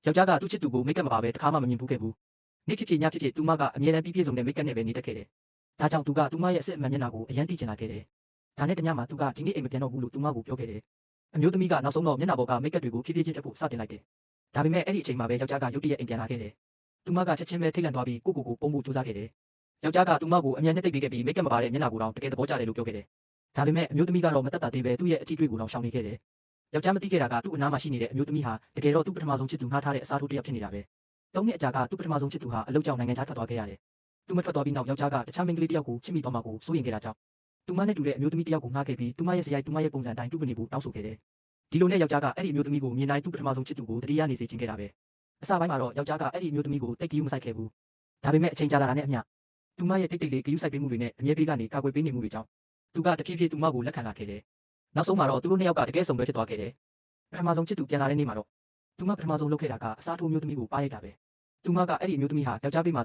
ယောက်ျားကသူ့ချစ်သူကိုမိတ်ကပ်မပါဘဲတခါမှမမြင်ဘူးခဲ့ဘူးနေ့ဖြစ်ဖြစ်ညဖြစ်ဖြစ်သူမကအမြဲတမ်းပြည့်ပြည့်စုံတဲ့မိတ်ကပ်နဲ့ပဲနေတတ်ခဲ့တယ်ဒါကြောင့်သူကသူမရဲ့အစစ်အမှန်မျက်နှာကိုအရန်သိချင်လာခဲ့တယ်ဒါနဲ့တညမှာသူကဒီနေ့အိမ်မပြန်တော့ဘူးလို့သူမကိုပြောခဲ့တယ်အမျိုးသမီးကနောက်ဆုံးတော့မျက်နှာပေါ်ကမိတ်ကပ်တွေကိုဖြည်းဖြည်းချင်းတက်ဖို့စတင်လိုက်တယ်ဒါပေမဲ့အဲ့ဒီအချိန်မှာပဲယောက်ျားကရုတ်တရက်အိမ်ပြန်လာခဲ့တယ်သူမကချက်ချင်းပဲထိတ်လန့်သွားပြီးကိုကိုပုံမှုစူးစမ်းခဲ့တယ်ယောက်ျားကသူမကိုအမြန်နဲ့တိတ်ပေးခဲ့ပြီးမိတ်ကပ်မပါတဲ့မျက်နှာကိုတော့တကယ်သဘောကျတယ်လို့ပြောခဲ့တယ်ဒါပေမဲ့အမျိုးသမီးကတော့မတက်တာသေးပဲသူ့ရဲ့အထီးတွေ့ကိုတော့ရှောင်နေခဲ့တယ်ယောက်ျားမသိခဲ့တာကသူ့အနားမှာရှိနေတဲ့အမျိုးသမီးဟာတကယ်တော့သူ့ပထမဆုံးချစ်သူငှားထားတဲ့အစားထိုးတစ်ယောက်ဖြစ်နေတာပဲ၃နှစ်အကြာကသူ့ပထမဆုံးချစ်သူဟာအလုပ်ကြောင့်နိုင်ငံခြားထွက်သွားခဲ့ရတယ်သူမထွက်သွားပြီးနောက်ယောက်ျားကတခြားမိန်းကလေးတစ်ယောက်ကိုချစ်မိသွားမှာကိုစိုးရိမ်ခဲ့တာကြောင့်သူမနဲ့တူတဲ့အမျိုးသမီးတစ်ယောက်ကိုငှားခဲ့ပြီးသူမရဲ့စရိုက်သူမရဲ့ပုံစံအတိုင်းပြုတ်နေဖို့တောင်းဆိုခဲ့တယ်ဒီလိုနဲ့ယောက်ျားကအဲ့ဒီအမျိုးသမီးကိုမြင်တိုင်းသူ့ပထမဆုံးချစ်သူကိုတတိယနေစေချင်ခဲ့တာပဲအစပိုင်းမှာတော့ယောက်ျားကအဲ့ဒီအမျိုးသမီးကိုတိတ်ကြီးမဆိုင်ခဲ့ဘူးဒါပေမဲ့အချိန်ကြာလာတာနဲ့အမျှသူမရဲ့တိတ်တိတ်လေးဂရုစိုက်ပေးမှုတွေနဲ့အမြဲပေးကနေကာကွယ်ပေးနေမှုတွေကြောင့်သူကတဖြည်းဖြည်းသူမကိုလက်ခံလာခဲ့တယ်နောက်ဆုံးမှာတော့သူတို့နှစ်ယောက်ကတကယ်ဆုံပွဲဖြစ်သွားခဲ့တယ်ပထမဆုံးချစ်သူပြန်လာတဲ့နေ့မှာတော့သူမပထမဆုံးလုပ်ခဲ့တာကအစားထိုးမျိုးသမီးကိုပါရိုက်တာပဲသူမကအဲ့ဒီမျိုးသမီးဟာယောက်ျားပေးမှာ